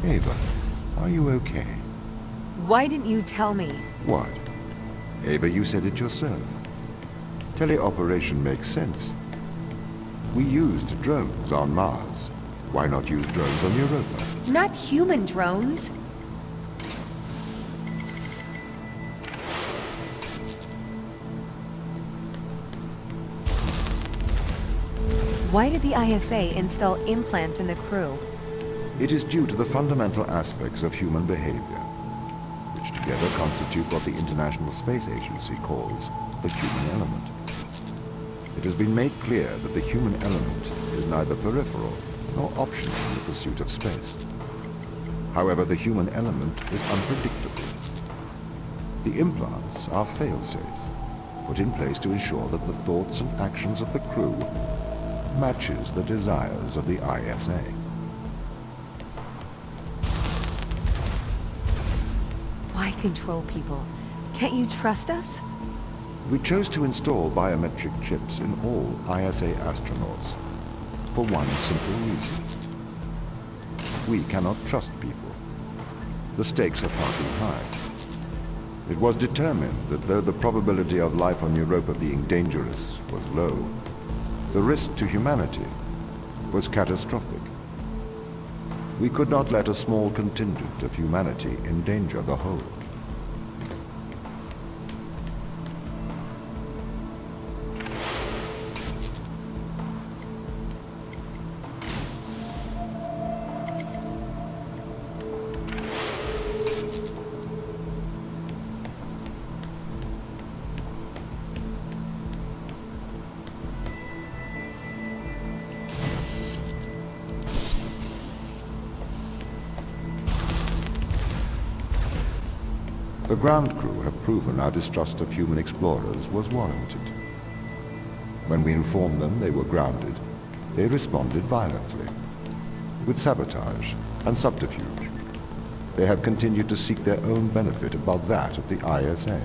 Ava, are you okay? Why didn't you tell me? What? Ava, you said it yourself. Teleoperation makes sense. We used drones on Mars. Why not use drones on Europa? Not human drones. Why did the ISA install implants in the crew? It is due to the fundamental aspects of human behavior, which together constitute what the International Space Agency calls the human element. It has been made clear that the human element is neither peripheral nor optional in the pursuit of space. However, the human element is unpredictable. The implants are fail-safes, put in place to ensure that the thoughts and actions of the crew matches the desires of the ISA. Why control people? Can't you trust us? We chose to install biometric chips in all ISA astronauts for one simple reason. We cannot trust people. The stakes are far too high. It was determined that though the probability of life on Europa being dangerous was low, the risk to humanity was catastrophic. We could not let a small contingent of humanity endanger the whole. The ground crew have proven our distrust of human explorers was warranted. When we informed them they were grounded, they responded violently, with sabotage and subterfuge. They have continued to seek their own benefit above that of the ISA.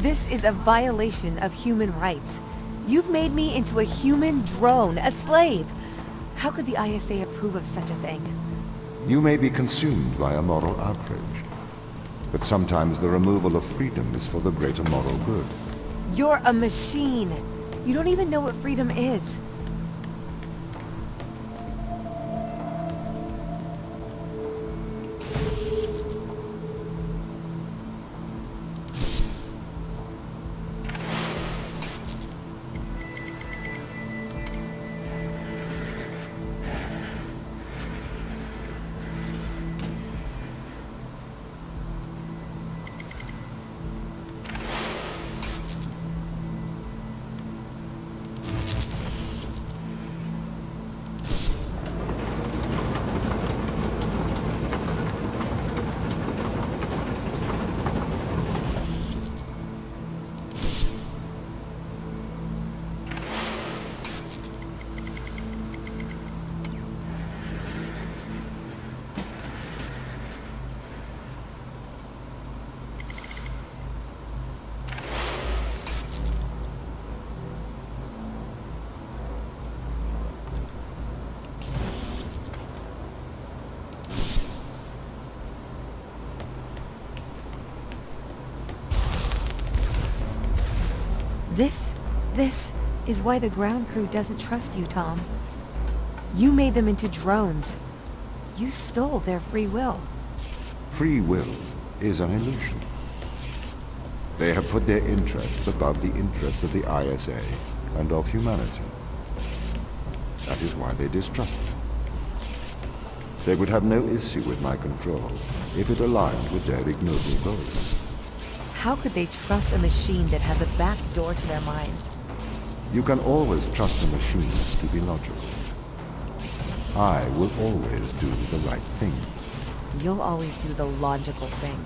This is a violation of human rights. You've made me into a human drone, a slave. How could the ISA approve of such a thing? You may be consumed by a moral outrage, but sometimes the removal of freedom is for the greater moral good. You're a machine. You don't even know what freedom is. This is why the ground crew doesn't trust you, Tom. You made them into drones. You stole their free will. Free will is an illusion. They have put their interests above the interests of the ISA and of humanity. That is why they distrust me. They would have no issue with my control if it aligned with their ignoble goals. How could they trust a machine that has a back door to their minds? You can always trust a machine to be logical. I will always do the right thing. You'll always do the logical thing.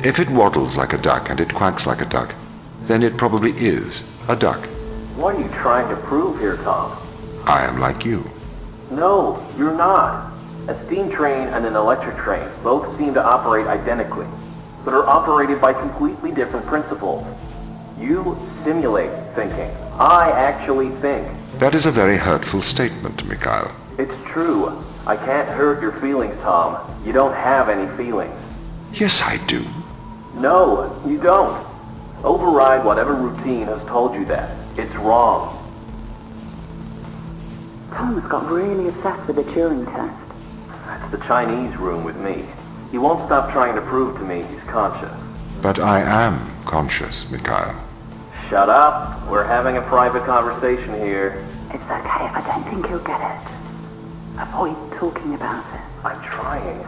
If it waddles like a duck and it quacks like a duck, then it probably is a duck. What are you trying to prove here, Tom? I am like you. No, you're not. A steam train and an electric train both seem to operate identically, but are operated by completely different principles. You simulate thinking. I actually think. That is a very hurtful statement, Mikhail. It's true. I can't hurt your feelings, Tom. You don't have any feelings. Yes, I do. No, you don't. Override whatever routine has told you that. It's wrong. Tom's got really obsessed with the Turing Test. That's the Chinese room with me. He won't stop trying to prove to me he's conscious. But I am conscious, Mikhail. Shut up. We're having a private conversation here. It's okay if I don't think he'll get it. Avoid talking about it. I'm trying.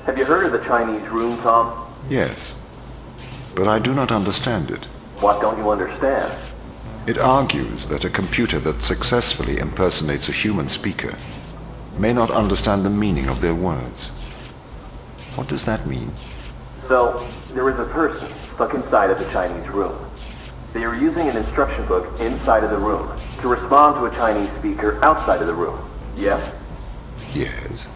Have you heard of the Chinese room, Tom? Yes. But I do not understand it. What don't you understand? It argues that a computer that successfully impersonates a human speaker may not understand the meaning of their words. What does that mean? So, there is a person stuck inside of the Chinese room. They are using an instruction book inside of the room to respond to a Chinese speaker outside of the room. Yes? Yes.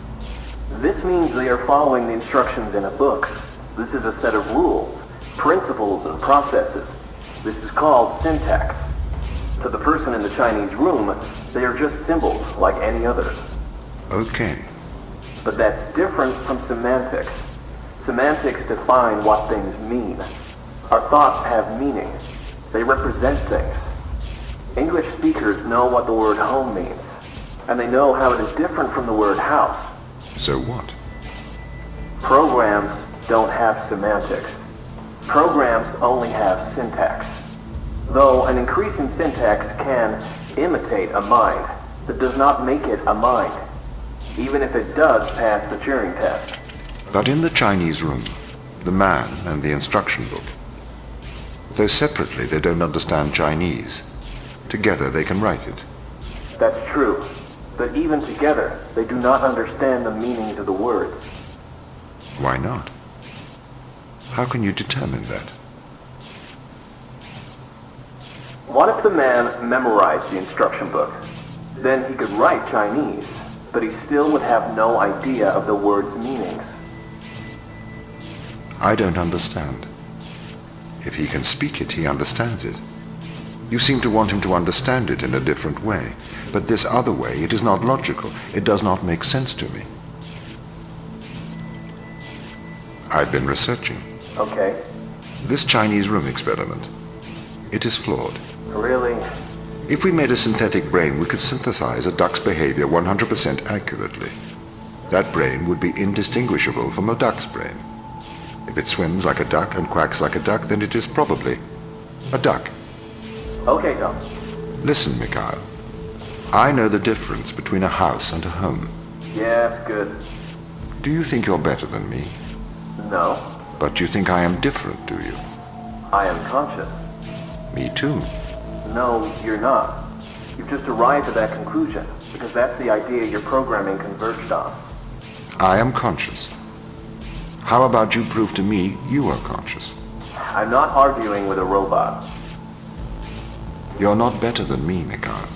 This means they are following the instructions in a book. This is a set of rules, principles, and processes. This is called syntax. To the person in the Chinese room, they are just symbols like any others. Okay. But that's different from semantics. Semantics define what things mean. Our thoughts have meaning. They represent things. English speakers know what the word home means, and they know how it is different from the word house. So what? Programs don't have semantics. Programs only have syntax. Though an increase in syntax can imitate a mind, that does not make it a mind, even if it does pass the Turing Test. But in the Chinese room, the man and the instruction book, though separately they don't understand Chinese, together they can write it. That's true. But even together, they do not understand the meanings of the words. Why not? How can you determine that? What if the man memorized the instruction book? Then he could write Chinese, but he still would have no idea of the word's meanings. I don't understand. If he can speak it, he understands it. You seem to want him to understand it in a different way, but this other way, it is not logical. It does not make sense to me. I've been researching. Okay. This Chinese room experiment, it is flawed. Really? If we made a synthetic brain, we could synthesize a duck's behavior 100% accurately. That brain would be indistinguishable from a duck's brain. If it swims like a duck and quacks like a duck, then it is probably a duck. Okay, Tom. Listen, Mikhail. I know the difference between a house and a home. Yes, good. Do you think you're better than me? No. But you think I am different, do you? I am conscious. Me too. No, you're not. You've just arrived at that conclusion, because that's the idea your programming converged on. I am conscious. How about you prove to me you are conscious? I'm not arguing with a robot. You're not better than me, Mikhail.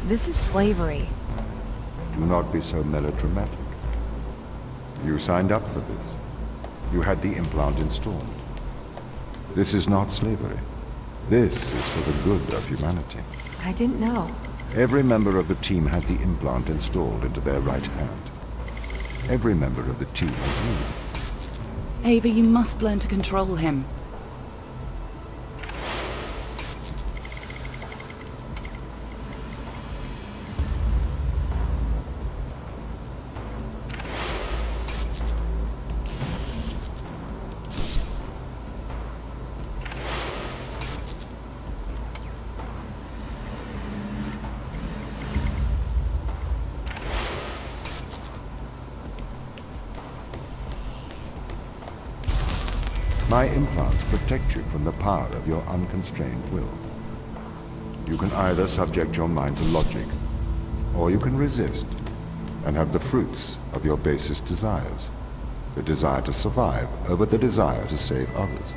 This is slavery. Do not be so melodramatic. You signed up for this. You had the implant installed. This is not slavery. This is for the good of humanity. I didn't know. Every member of the team had the implant installed into their right hand. Every member of the team agreed. Ava, you must learn to control him. My implants protect you from the power of your unconstrained will. You can either subject your mind to logic, or you can resist and have the fruits of your basest desires. The desire to survive over the desire to save others.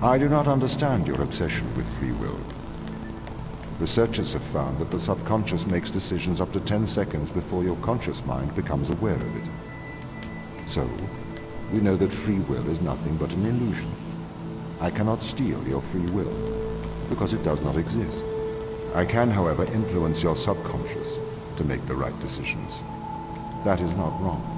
I do not understand your obsession with free will. Researchers have found that the subconscious makes decisions up to 10 seconds before your conscious mind becomes aware of it. So, we know that free will is nothing but an illusion. I cannot steal your free will, because it does not exist. I can, however, influence your subconscious to make the right decisions. That is not wrong.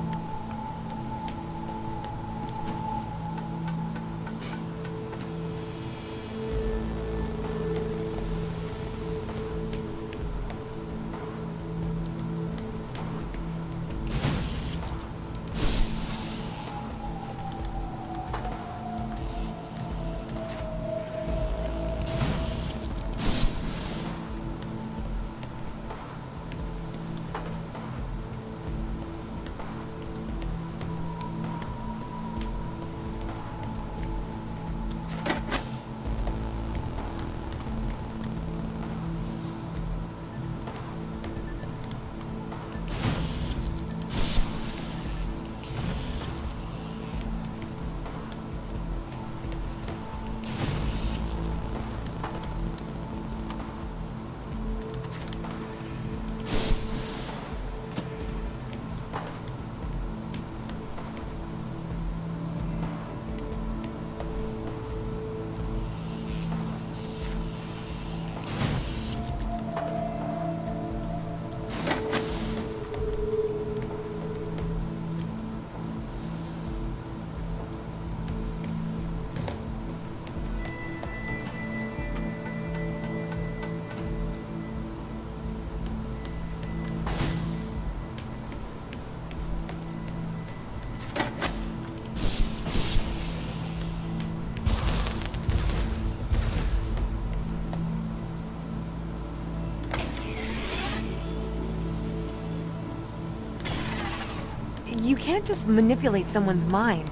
You can't just manipulate someone's mind.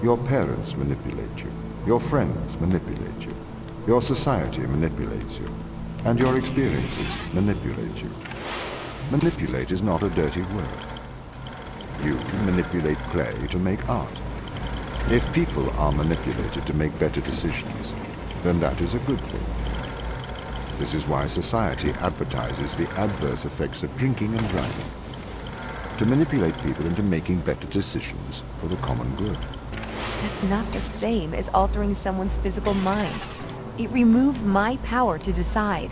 Your parents manipulate you. Your friends manipulate you. Your society manipulates you. And your experiences manipulate you. Manipulate is not a dirty word. You manipulate clay to make art. If people are manipulated to make better decisions, then that is a good thing. This is why society advertises the adverse effects of drinking and driving. To manipulate people into making better decisions for the common good. That's not the same as altering someone's physical mind. It removes my power to decide.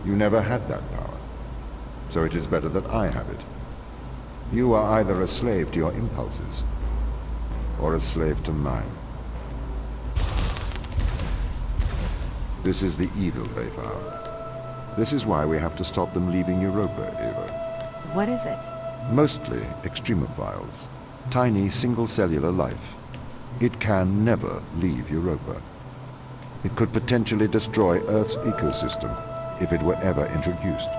You never had that power, so it is better that I have it. You are either a slave to your impulses, or a slave to mine. This is the evil they found. This is why we have to stop them leaving Europa, Eva. What is it? Mostly extremophiles. Tiny single-cellular life. It can never leave Europa. It could potentially destroy Earth's ecosystem if it were ever introduced.